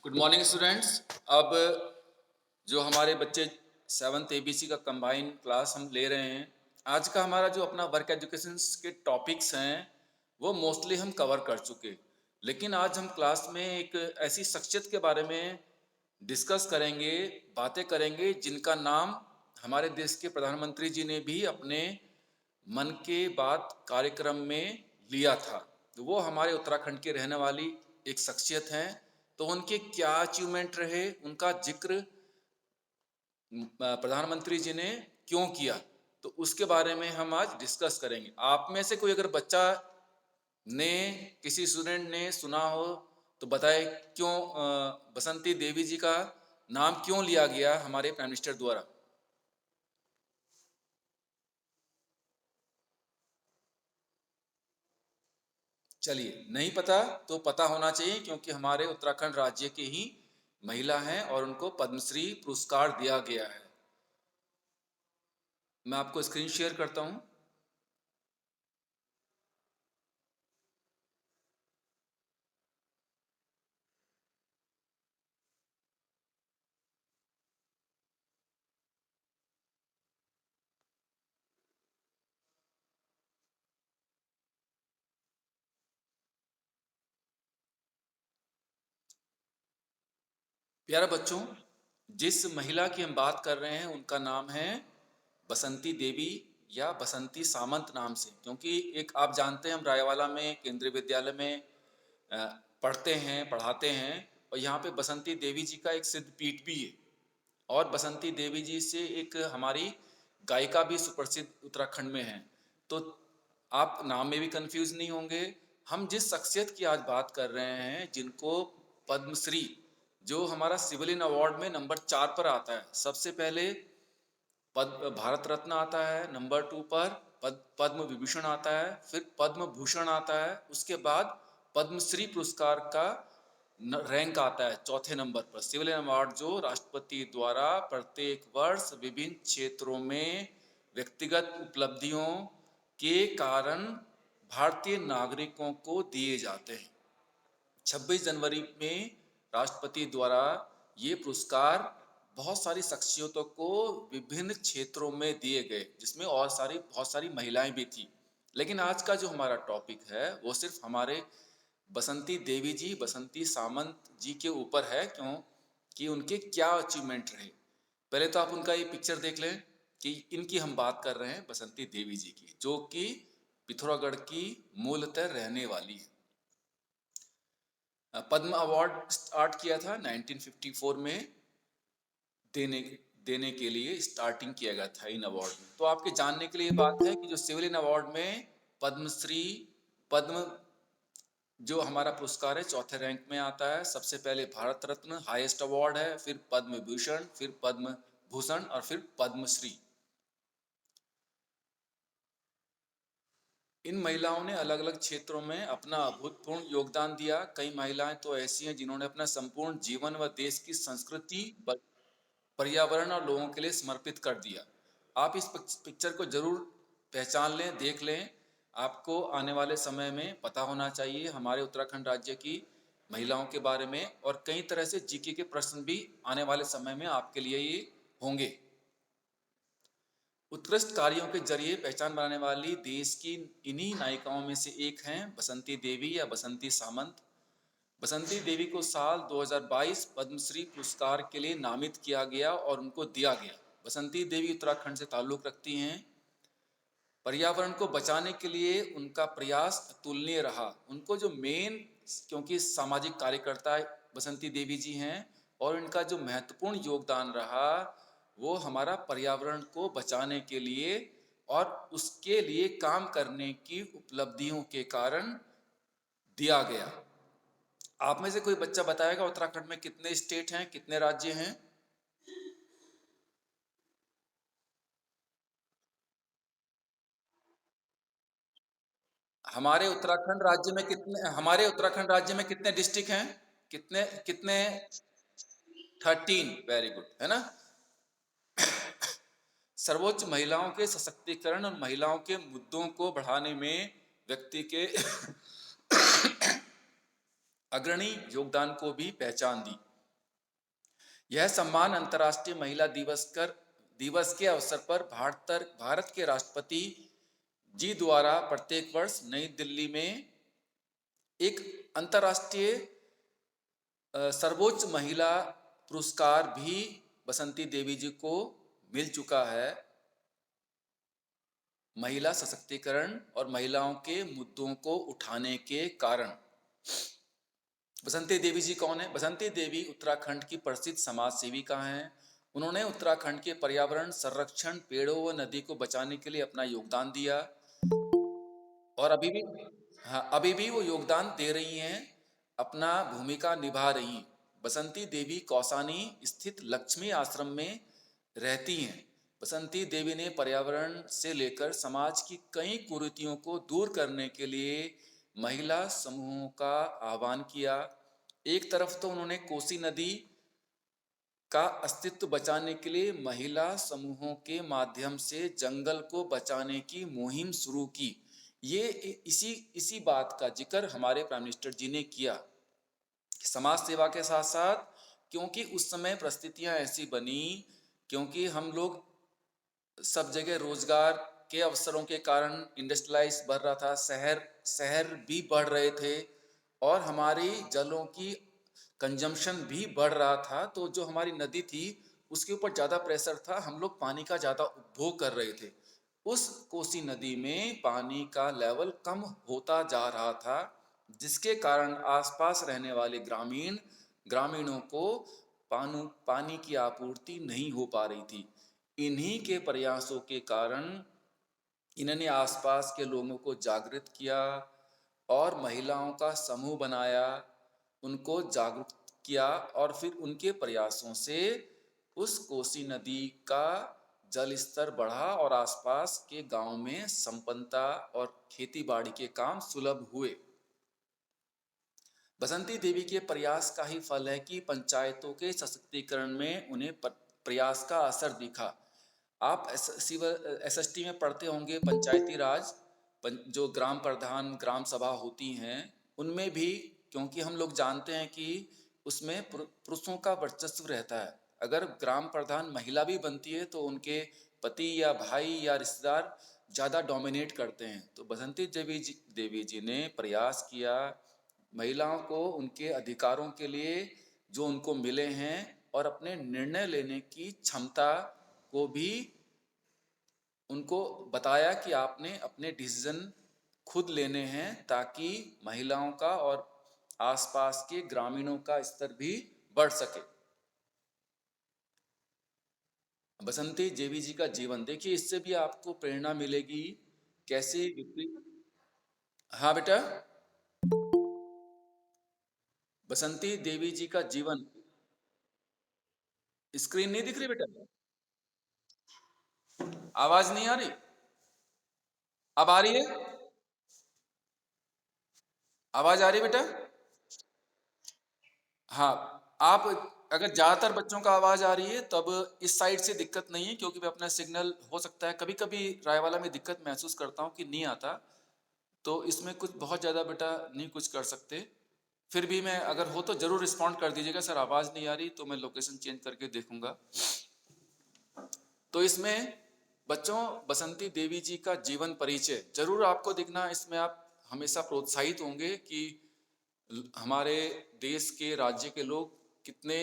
Good morning students. अब जो हमारे बच्चे सेवन्थ एबीसी का कंबाइन क्लास हम ले रहे हैं, आज का हमारा जो अपना वर्क एजुकेशन के टॉपिक्स हैं वो मोस्टली हम कवर कर चुके। लेकिन आज हम क्लास में एक ऐसी शख्सियत के बारे में डिस्कस करेंगे, बातें करेंगे जिनका नाम हमारे देश के प्रधानमंत्री जी ने भी अपने मन की बात कार्यक्रम में लिया था। तो वो हमारे उत्तराखंड के रहने वाली एक शख्सियत हैं। तो उनके क्या अचीवमेंट रहे, उनका जिक्र प्रधानमंत्री जी ने क्यों किया, तो उसके बारे में हम आज डिस्कस करेंगे। आप में से कोई अगर बच्चा ने, किसी स्टूडेंट ने सुना हो तो बताए क्यों बसंती देवी जी का नाम क्यों लिया गया हमारे प्राइम मिनिस्टर द्वारा। चलिए, नहीं पता तो पता होना चाहिए क्योंकि हमारे उत्तराखंड राज्य के ही महिला हैं और उनको पद्मश्री पुरस्कार दिया गया है। मैं आपको स्क्रीन शेयर करता हूं। प्यारे बच्चों, जिस महिला की हम बात कर रहे हैं उनका नाम है बसंती देवी या बसंती सामंत नाम से। क्योंकि एक आप जानते हैं, हम रायवाला में केंद्रीय विद्यालय में अ, पढ़ते हैं, पढ़ाते हैं, और यहाँ पे बसंती देवी जी का एक सिद्ध पीठ भी है। और बसंती देवी जी से एक हमारी गायिका भी सुप्रसिद्ध उत्तराखंड में है। तो आप नाम में भी कंफ्यूज नहीं होंगे। हम जिस शख्सियत की आज बात कर रहे हैं, जिनको पद्मश्री, जो हमारा सिविलियन अवार्ड में नंबर 4 पर आता है, सबसे पहले पद्म भारत रत्न आता है, नंबर 2 पर पद्म विभूषण आता है, फिर पद्म भूषण आता है, उसके बाद पद्मश्री पुरस्कार का रैंक आता है चौथे नंबर पर। सिविलियन अवार्ड जो राष्ट्रपति द्वारा प्रत्येक वर्ष विभिन्न क्षेत्रों में व्यक्तिगत उपलब्धियों के कारण भारतीय नागरिकों को दिए जाते हैं। 26 जनवरी में राष्ट्रपति द्वारा ये पुरस्कार बहुत सारी शख्सियतों को विभिन्न क्षेत्रों में दिए गए, जिसमें और बहुत सारी महिलाएं भी थी। लेकिन आज का जो हमारा टॉपिक है वो सिर्फ हमारे बसंती देवी जी, बसंती सामंत जी के ऊपर है। क्यों कि उनके क्या अचीवमेंट रहे। पहले तो आप उनका ये पिक्चर देख लें कि इनकी हम बात कर रहे हैं बसंती देवी जी की, जो कि पिथौरागढ़ की मूलतः रहने वाली है। पद्म अवार्ड स्टार्ट किया था 1954 में, देने देने के लिए स्टार्टिंग किया गया था इन अवार्ड में। तो आपके जानने के लिए बात है कि जो सिविलियन अवार्ड में पद्मश्री, पद्म जो हमारा पुरस्कार है चौथे रैंक में आता है। सबसे पहले भारत रत्न हाईएस्ट अवार्ड है, फिर पद्म विभूषण, फिर पद्म भूषण और फिर पद्मश्री। इन महिलाओं ने अलग अलग क्षेत्रों में अपना अभूतपूर्व योगदान दिया। कई महिलाएं तो ऐसी हैं जिन्होंने अपना संपूर्ण जीवन व देश की संस्कृति, पर्यावरण और लोगों के लिए समर्पित कर दिया। आप इस पिक्चर को जरूर पहचान लें, देख लें। आपको आने वाले समय में पता होना चाहिए हमारे उत्तराखंड राज्य की महिलाओं के बारे में, और कई तरह से जीके के प्रश्न भी आने वाले समय में आपके लिए ये होंगे। उत्कृष्ट कार्यों के जरिए पहचान बनाने वाली देश की इन्हीं नायिकाओं में से एक हैं बसंती देवी या बसंती सामंत। बसंती देवी को साल 2022 पद्मश्री पुरस्कार के लिए नामित किया गया और उनको दिया गया। बसंती देवी उत्तराखंड से ताल्लुक़ रखती हैं। पर्यावरण को बचाने के लिए उनका प्रयास अतुलनीय रहा। उनको जो मेन, क्योंकि सामाजिक कार्यकर्ता बसंती देवी जी हैं, और इनका जो महत्वपूर्ण योगदान रहा वो हमारा पर्यावरण को बचाने के लिए और उसके लिए काम करने की उपलब्धियों के कारण दिया गया। आप में से कोई बच्चा बताएगा उत्तराखंड में कितने स्टेट हैं, कितने राज्य हैं? हमारे उत्तराखंड राज्य में कितने डिस्ट्रिक्ट हैं? कितने कितने 13, वेरी गुड, है ना। सर्वोच्च महिलाओं के सशक्तिकरण और महिलाओं के मुद्दों को बढ़ाने में व्यक्ति के अग्रणी योगदान को भी पहचान दी। यह सम्मान अंतर्राष्ट्रीय महिला दिवस के अवसर पर भारत के राष्ट्रपति जी द्वारा प्रत्येक वर्ष नई दिल्ली में एक अंतर्राष्ट्रीय सर्वोच्च महिला पुरस्कार भी बसंती देवी जी को मिल चुका है। महिला सशक्तिकरण और महिलाओं के मुद्दों को उठाने के कारण। बसंती देवी जी कौन है? बसंती देवी उत्तराखंड की प्रसिद्ध समाज सेविका हैं। उन्होंने उत्तराखंड के पर्यावरण संरक्षण, पेड़ों व नदी को बचाने के लिए अपना योगदान दिया और अभी भी वो योगदान दे रही हैं, अपना भूमिका निभा रही हैं। बसंती देवी कौसानी स्थित लक्ष्मी आश्रम में रहती हैं। बसंती देवी ने पर्यावरण से लेकर समाज की कई कुरीतियों को दूर करने के लिए महिला समूहों का आह्वान किया। एक तरफ तो उन्होंने कोसी नदी का अस्तित्व बचाने के लिए महिला समूहों के माध्यम से जंगल को बचाने की मुहिम शुरू की। ये इसी बात का जिक्र हमारे प्राइम मिनिस्टर जी ने किया। समाज सेवा के साथ साथ, क्योंकि उस समय परिस्थितियां ऐसी बनी, क्योंकि हम लोग सब जगह रोजगार के अवसरों के कारण इंडस्ट्रियलाइज बढ़ रहा था, शहर भी बढ़ रहे थे और हमारी जलों की कंजम्पशन भी बढ़ रहा था। तो जो हमारी नदी थी उसके ऊपर ज़्यादा प्रेशर था, हम लोग पानी का ज़्यादा उपभोग कर रहे थे। उस कोसी नदी में पानी का लेवल कम होता जा रहा था, जिसके कारण आसपास रहने वाले ग्रामीणों को पानी की आपूर्ति नहीं हो पा रही थी। इन्हीं के प्रयासों के कारण इन्होंने आसपास के लोगों को जागृत किया और महिलाओं का समूह बनाया, उनको जागरूक किया और फिर उनके प्रयासों से उस कोसी नदी का जल स्तर बढ़ा और आसपास के गांव में संपन्नता और खेती बाड़ी के काम सुलभ हुए। बसंती देवी के प्रयास का ही फल है कि पंचायतों के सशक्तिकरण में उन्हें प्रयास का असर दिखा। आप SST में पढ़ते होंगे पंचायती राज, जो ग्राम प्रधान ग्राम सभा होती हैं, उनमें भी, क्योंकि हम लोग जानते हैं कि उसमें पुरुषों का वर्चस्व रहता है। अगर ग्राम प्रधान महिला भी बनती है तो उनके पति या भाई या रिश्तेदार ज़्यादा डोमिनेट करते हैं। तो बसंती देवी जी ने प्रयास किया महिलाओं को उनके अधिकारों के लिए जो उनको मिले हैं और अपने निर्णय लेने की क्षमता को भी उनको बताया कि आपने अपने डिसीजन खुद लेने हैं, ताकि महिलाओं का और आसपास के ग्रामीणों का स्तर भी बढ़ सके। बसंती देवी जी का जीवन देखिए, इससे भी आपको प्रेरणा मिलेगी कैसे विपरीत। हाँ बेटा, बसंती देवी जी का जीवन। स्क्रीन नहीं दिख रही बेटा? आवाज नहीं आ रही? अब आ रही है? आवाज आ रही है बेटा? हाँ, आप अगर ज्यादातर बच्चों का आवाज आ रही है तब इस साइड से दिक्कत नहीं है, क्योंकि मैं अपना सिग्नल हो सकता है कभी कभी रायवाला में दिक्कत महसूस करता हूँ कि नहीं आता, तो इसमें कुछ बहुत ज्यादा बेटा नहीं कुछ कर सकते। फिर भी मैं अगर हो तो जरूर रिस्पॉन्ड कर दीजिएगा, सर आवाज नहीं आ रही तो मैं लोकेशन चेंज करके देखूंगा। तो इसमें बच्चों बसंती देवी जी का जीवन परिचय जरूर आपको दिखना, इसमें आप हमेशा प्रोत्साहित होंगे कि हमारे देश के राज्य के लोग कितने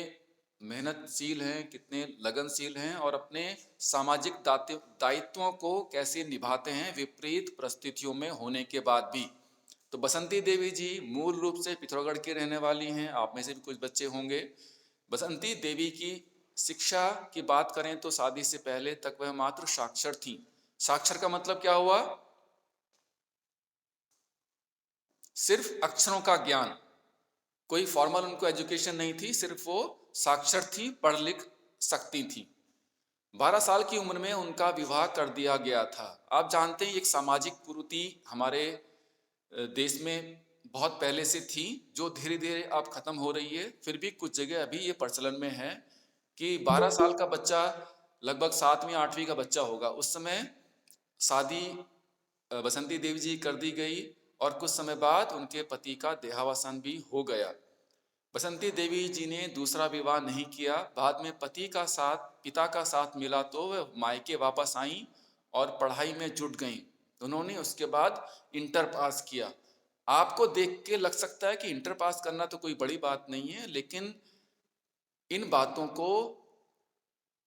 मेहनतशील हैं, कितने लगनशील हैं और अपने सामाजिक दायित्वों को कैसे निभाते हैं विपरीत परिस्थितियों में होने के बाद भी। तो बसंती देवी जी मूल रूप से पिथौरागढ़ के रहने वाली हैं, आप में से भी कुछ बच्चे होंगे। बसंती देवी की शिक्षा की बात करें तो शादी से पहले तक वह मात्र साक्षर थी। साक्षर का मतलब क्या हुआ? सिर्फ अक्षरों का ज्ञान, कोई फॉर्मल उनको एजुकेशन नहीं थी, सिर्फ वो साक्षर थी, पढ़ लिख सकती थी। 12 साल की उम्र में उनका विवाह कर दिया गया था। आप जानते हैं एक सामाजिक कुरीति हमारे देश में बहुत पहले से थी, जो धीरे धीरे अब खत्म हो रही है, फिर भी कुछ जगह अभी ये प्रचलन में है कि 12 साल का बच्चा लगभग 7वीं 8वीं का बच्चा होगा, उस समय शादी बसंती देवी जी कर दी गई और कुछ समय बाद उनके पति का देहावसान भी हो गया। बसंती देवी जी ने दूसरा विवाह नहीं किया। बाद में पिता का साथ मिला तो वह मायके वापस आईं और पढ़ाई में जुट गईं। उन्होंने उसके बाद इंटर पास किया। आपको देख के लग सकता है कि इंटर पास करना तो कोई बड़ी बात नहीं है, लेकिन इन बातों को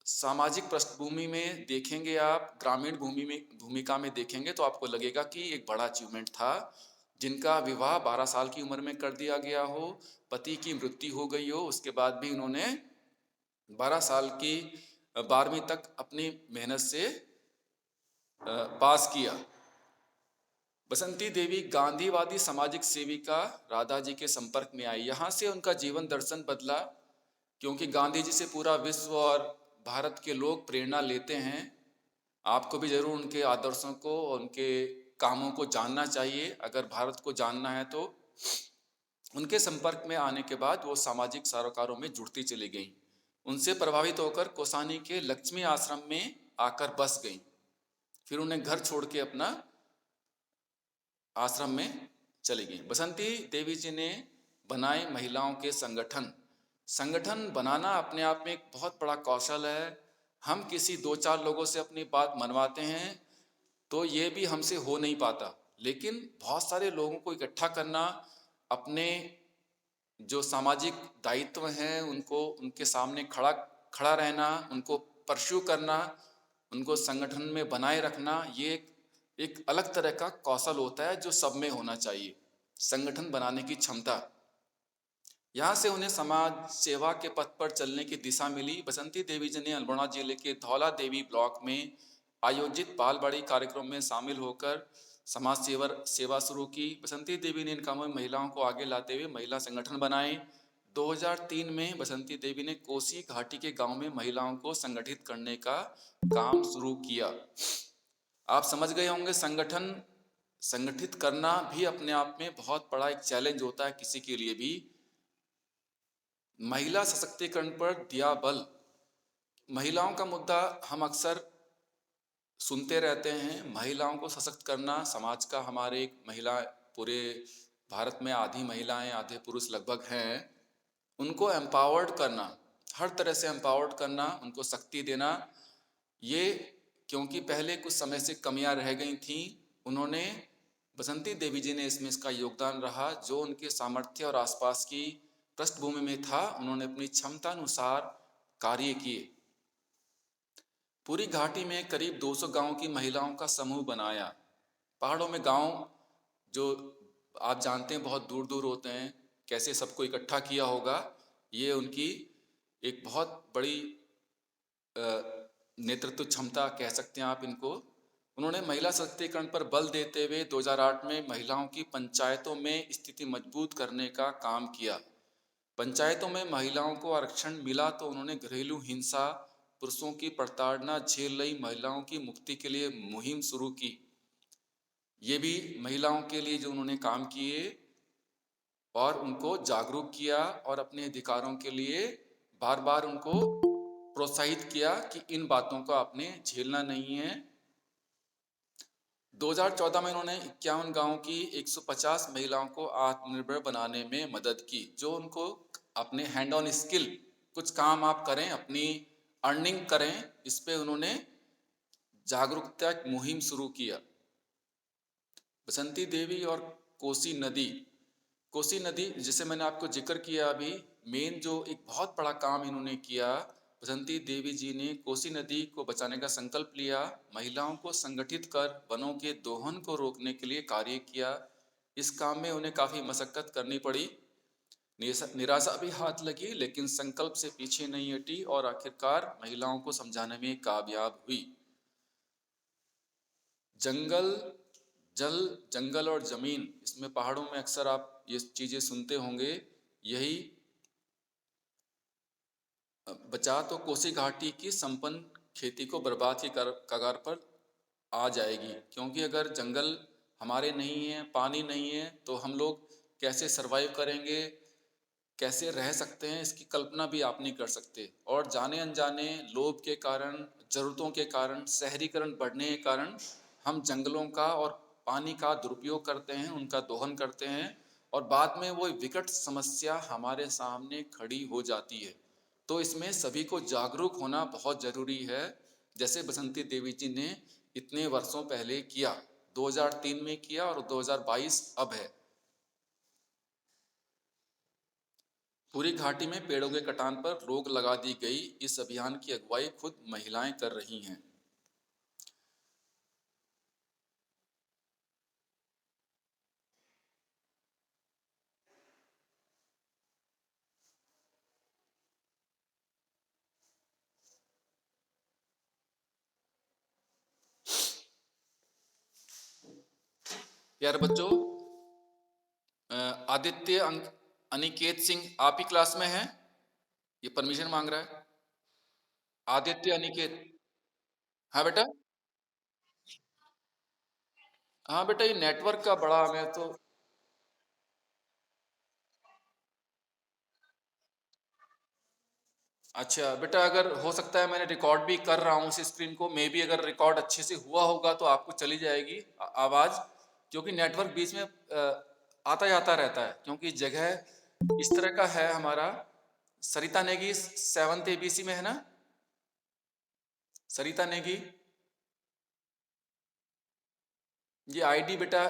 सामाजिक पृष्ठभूमि में देखेंगे, आप ग्रामीण भूमिका में देखेंगे तो आपको लगेगा कि एक बड़ा अचीवमेंट था। जिनका विवाह 12 साल की उम्र में कर दिया गया हो, पति की मृत्यु हो गई हो, उसके बाद भी उन्होंने 12 साल की 12वीं तक अपनी मेहनत से पास किया। बसंती देवी गांधीवादी सामाजिक सेविका राधा जी के संपर्क में आई। यहाँ से उनका जीवन दर्शन बदला, क्योंकि गांधी जी से पूरा विश्व और भारत के लोग प्रेरणा लेते हैं। आपको भी जरूर उनके आदर्शों को, उनके कामों को जानना चाहिए। अगर भारत को जानना है तो उनके संपर्क में आने के बाद वो सामाजिक सरोकारों में जुड़ती चली गई। उनसे प्रभावित होकर कोसानी के लक्ष्मी आश्रम में आकर बस गई। फिर उन्हें घर छोड़ के अपना आश्रम में चली गई। बसंती देवी जी ने बनाए महिलाओं के संगठन। संगठन बनाना अपने आप में एक बहुत बड़ा कौशल है। हम किसी 2-4 लोगों से अपनी बात मनवाते हैं तो ये भी हमसे हो नहीं पाता, लेकिन बहुत सारे लोगों को इकट्ठा करना, अपने जो सामाजिक दायित्व हैं उनको उनके सामने खड़ा रहना, उनको परस्यू करना, उनको संगठन में बनाए रखना, ये एक अलग तरह का कौशल होता है जो सब में होना चाहिए। संगठन बनाने की क्षमता। यहाँ से उन्हें समाज सेवा के पथ पर चलने की दिशा मिली। बसंती देवी जी ने अल्मोड़ा जिले के धौला देवी ब्लॉक में आयोजित बालवाड़ी कार्यक्रम में शामिल होकर समाज सेवा शुरू की। बसंती देवी ने इन कामों में महिलाओं को आगे लाते हुए महिला संगठन बनाए। 2003 में बसंती देवी ने कोसी घाटी के गांव में महिलाओं को संगठित करने का काम शुरू किया। आप समझ गए होंगे, संगठित करना भी अपने आप में बहुत बड़ा एक चैलेंज होता है किसी के लिए भी। महिला सशक्तिकरण पर दिया बल। महिलाओं का मुद्दा हम अक्सर सुनते रहते हैं। महिलाओं को सशक्त करना समाज का, हमारे एक महिला, पूरे भारत में आधी महिलाएं आधे पुरुष लगभग हैं, उनको एम्पावर्ड करना, हर तरह से एम्पावर्ड करना, उनको शक्ति देना। ये क्योंकि पहले कुछ समय से कमियां रह गई थीं, उन्होंने, बसंती देवी जी ने इसमें इसका योगदान रहा। जो उनके सामर्थ्य और आसपास की पृष्ठभूमि में था, उन्होंने अपनी क्षमता अनुसार कार्य किए। पूरी घाटी में करीब 200 गांवों की महिलाओं का समूह बनाया। पहाड़ों में गांव, जो आप जानते हैं बहुत दूर दूर होते हैं, कैसे सबको इकट्ठा किया होगा, ये उनकी एक बहुत बड़ी नेतृत्व क्षमता कह सकते हैं आप इनको। उन्होंने महिला सशक्तिकरण पर बल देते हुए 2008 में महिलाओं की पंचायतों में स्थिति मजबूत करने का काम किया। पंचायतों में महिलाओं को आरक्षण मिला तो उन्होंने घरेलू हिंसा, पुरुषों की प्रताड़ना झेल रही महिलाओं की मुक्ति के लिए मुहिम शुरू की। ये भी महिलाओं के लिए जो उन्होंने काम किए और उनको जागरूक किया और अपने अधिकारों के लिए बार बार उनको प्रोत्साहित किया कि इन बातों को आपने झेलना नहीं है। 2014 में उन्होंने 51 गांवों की 150 महिलाओं को आत्मनिर्भर बनाने में मदद की। जो उनको अपने हैंड ऑन स्किल, कुछ काम आप करें, अपनी अर्निंग करें, इस पे उन्होंने जागरूकता मुहिम शुरू किया। बसंती देवी और कोसी नदी। कोसी नदी, जिसे मैंने आपको जिक्र किया अभी, मेन जो एक बहुत बड़ा काम इन्होंने किया, बसंती देवी जी ने कोसी नदी को बचाने का संकल्प लिया। महिलाओं को संगठित कर वनों के दोहन को रोकने के लिए कार्य किया। इस काम में उन्हें काफ़ी मशक्कत करनी पड़ी, निराशा भी हाथ लगी, लेकिन संकल्प से पीछे नहीं हटी और आखिरकार महिलाओं को समझाने में कामयाब हुई। जंगल और जमीन, इसमें पहाड़ों में अक्सर आप ये चीजें सुनते होंगे। यही बचा तो कोसी घाटी की संपन्न खेती को बर्बाद की कगार पर आ जाएगी, क्योंकि अगर जंगल हमारे नहीं है, पानी नहीं है, तो हम लोग कैसे सरवाइव करेंगे, कैसे रह सकते हैं, इसकी कल्पना भी आप नहीं कर सकते। और जाने अनजाने लोभ के कारण, जरूरतों के कारण, शहरीकरण बढ़ने के कारण हम जंगलों का और पानी का दुरुपयोग करते हैं, उनका दोहन करते हैं और बाद में वो विकट समस्या हमारे सामने खड़ी हो जाती है। तो इसमें सभी को जागरूक होना बहुत ज़रूरी है, जैसे बसंती देवी जी ने इतने वर्षों पहले किया, 2003 में किया और 2022 अब है। पूरी घाटी में पेड़ों के कटान पर रोक लगा दी गई। इस अभियान की अगुवाई खुद महिलाएं कर रही हैं। प्यारे बच्चों, आदित्य अनिकेत सिंह आप ही क्लास में हैं? ये परमिशन मांग रहा है। आदित्य अनिकेत। हाँ बेटा। हाँ बेटा, ये नेटवर्क का बड़ा हमें तो। अच्छा बेटा, अगर हो सकता है मैं रिकॉर्ड भी कर रहा हूँ इस स्क्रीन को, मे बी अगर रिकॉर्ड अच्छे से हुआ होगा तो आपको चली जाएगी आवाज़, क्योंकि नेटवर्क बीच में आता जाता रहता है, क्योंकि जगह इस तरह का है हमारा। सरिता नेगी 7th एबीसी में है ना? सरिता नेगी, ये आईडी बेटा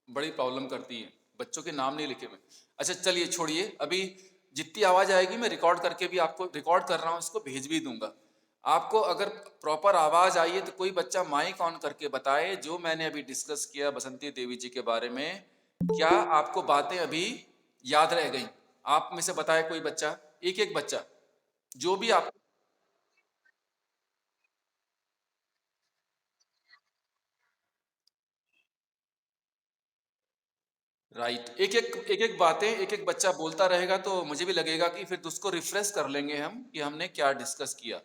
बड़ी प्रॉब्लम करती है, बच्चों के नाम नहीं लिखे में। अच्छा चलिए छोड़िए, अभी जितनी आवाज़ आएगी मैं रिकॉर्ड करके भी आपको, रिकॉर्ड कर रहा हूँ इसको, भेज भी दूंगा आपको। अगर प्रॉपर आवाज़ आई है तो कोई बच्चा माइक ऑन करके बताए, जो मैंने अभी डिस्कस किया बसंती देवी जी के बारे में, क्या आपको बातें अभी याद रह गई? आप में से बताए कोई बच्चा, एक एक बच्चा, जो भी आप। राइट, एक एक बातें एक एक बच्चा बोलता रहेगा तो मुझे भी लगेगा कि फिर उसको रिफ्रेश कर लेंगे हम कि हमने क्या डिस्कस किया।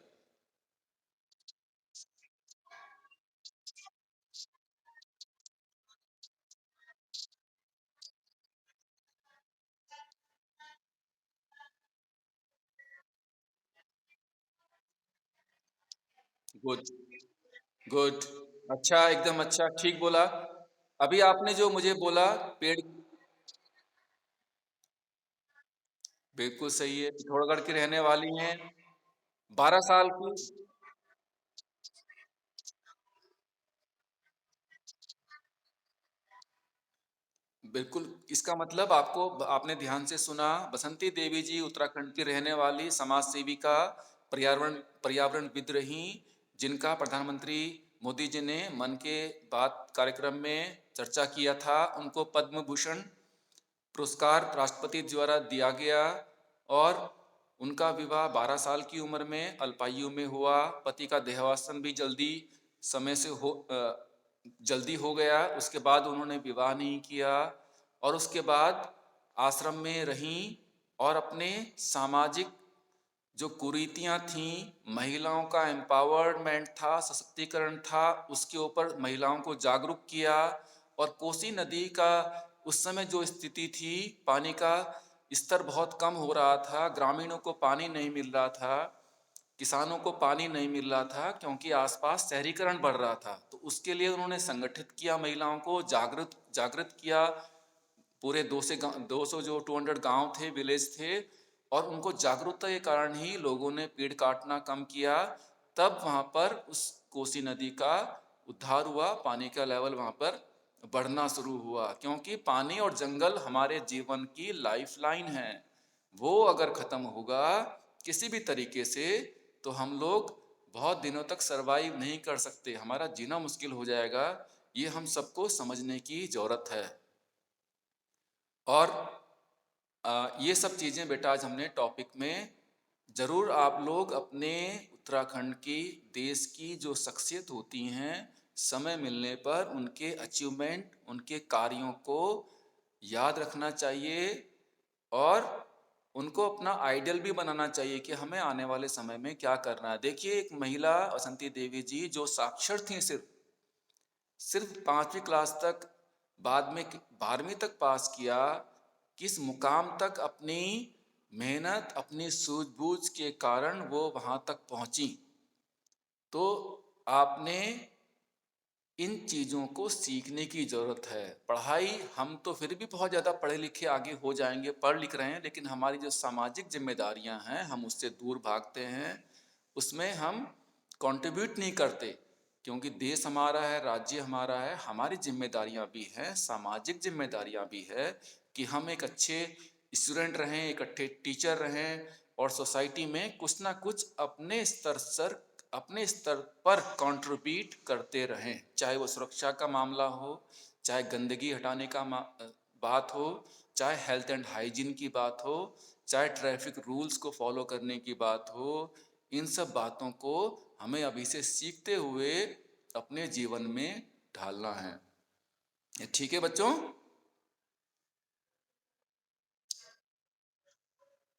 Good, good. अच्छा, एकदम अच्छा, ठीक बोला। अभी आपने जो मुझे बोला, पेड़, बिल्कुल सही है, पिथौरागढ़ की रहने वाली हैं, 12 साल की। बिल्कुल, इसका मतलब आपको, आपने ध्यान से सुना, बसंती देवी जी उत्तराखंड की रहने वाली समाज सेविका, पर्यावरण पर्यावरणविद रहीं, जिनका प्रधानमंत्री मोदी जी ने मन के बात कार्यक्रम में चर्चा किया था। उनको पद्म भूषण पुरस्कार राष्ट्रपति द्वारा दिया गया, और उनका विवाह 12 साल की उम्र में अल्पायु में हुआ। पति का देहावसान भी समय से जल्दी हो गया। उसके बाद उन्होंने विवाह नहीं किया, और उसके बाद आश्रम में रहीं, और अपने सामाजिक जो कुरीतियाँ थीं, महिलाओं का एम्पावरमेंट था, सशक्तिकरण था, उसके ऊपर महिलाओं को जागरूक किया। और कोसी नदी का उस समय जो स्थिति थी, पानी का स्तर बहुत कम हो रहा था, ग्रामीणों को पानी नहीं मिल रहा था, किसानों को पानी नहीं मिल रहा था, क्योंकि आसपास शहरीकरण बढ़ रहा था। तो उसके लिए उन्होंने संगठित किया, महिलाओं को जागृत जागृत किया। पूरे 200 जो 200 गांव थे, विलेज थे, और उनको जागरूकता के कारण ही लोगों ने पेड़ काटना कम किया। तब वहाँ पर उस कोसी नदी का उद्धार हुआ, पानी का लेवल वहाँ पर बढ़ना शुरू हुआ, क्योंकि पानी और जंगल हमारे जीवन की लाइफलाइन है। वो अगर ख़त्म होगा किसी भी तरीके से, तो हम लोग बहुत दिनों तक सरवाइव नहीं कर सकते, हमारा जीना मुश्किल हो जाएगा। ये हम सबको समझने की ज़रूरत है। और ये सब चीज़ें बेटा आज हमने टॉपिक में, ज़रूर आप लोग अपने उत्तराखंड की, देश की जो शख्सियत होती हैं, समय मिलने पर उनके अचीवमेंट, उनके कार्यों को याद रखना चाहिए, और उनको अपना आइडियल भी बनाना चाहिए कि हमें आने वाले समय में क्या करना है। देखिए, एक महिला बसंती देवी जी जो साक्षर थी, सिर्फ सिर्फ 5वीं क्लास तक, बाद में 12वीं तक पास किया, किस मुकाम तक अपनी मेहनत, अपनी सूझबूझ के कारण वो वहाँ तक पहुँची। तो आपने इन चीज़ों को सीखने की ज़रूरत है। पढ़ाई, हम तो फिर भी बहुत ज़्यादा पढ़े लिखे आगे हो जाएंगे, पढ़ लिख रहे हैं, लेकिन हमारी जो सामाजिक जिम्मेदारियां हैं हम उससे दूर भागते हैं, उसमें हम कंट्रीब्यूट नहीं करते। क्योंकि देश हमारा है, राज्य हमारा है, हमारी जिम्मेदारियां भी हैं, सामाजिक जिम्मेदारियां भी है कि हम एक अच्छे स्टूडेंट रहें, एक अच्छे टीचर रहें, और सोसाइटी में कुछ ना कुछ अपने स्तर पर कंट्रीब्यूट करते रहें। चाहे वो सुरक्षा का मामला हो, चाहे गंदगी हटाने का बात हो, चाहे हेल्थ एंड हाइजीन की बात हो, चाहे ट्रैफिक रूल्स को फॉलो करने की बात हो, इन सब बातों को हमें अभी से सीखते हुए अपने जीवन में ढालना है। ठीक है बच्चों?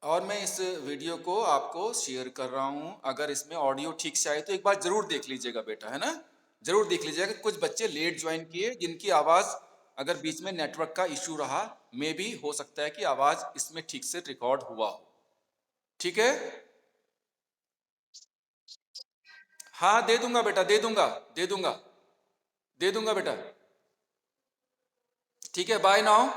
और मैं इस वीडियो को आपको शेयर कर रहा हूं। अगर इसमें ऑडियो ठीक से आए तो एक बार जरूर देख लीजिएगा बेटा, है ना? जरूर देख लीजिएगा। कुछ बच्चे लेट ज्वाइन किए, जिनकी आवाज अगर बीच में नेटवर्क का इशू रहा, मे भी हो सकता है कि आवाज इसमें ठीक से रिकॉर्ड हुआ हो। ठीक है? हाँ दे दूंगा बेटा, दे दूंगा, दे दूंगा, दे दूंगा बेटा। ठीक है, बाय नाउ।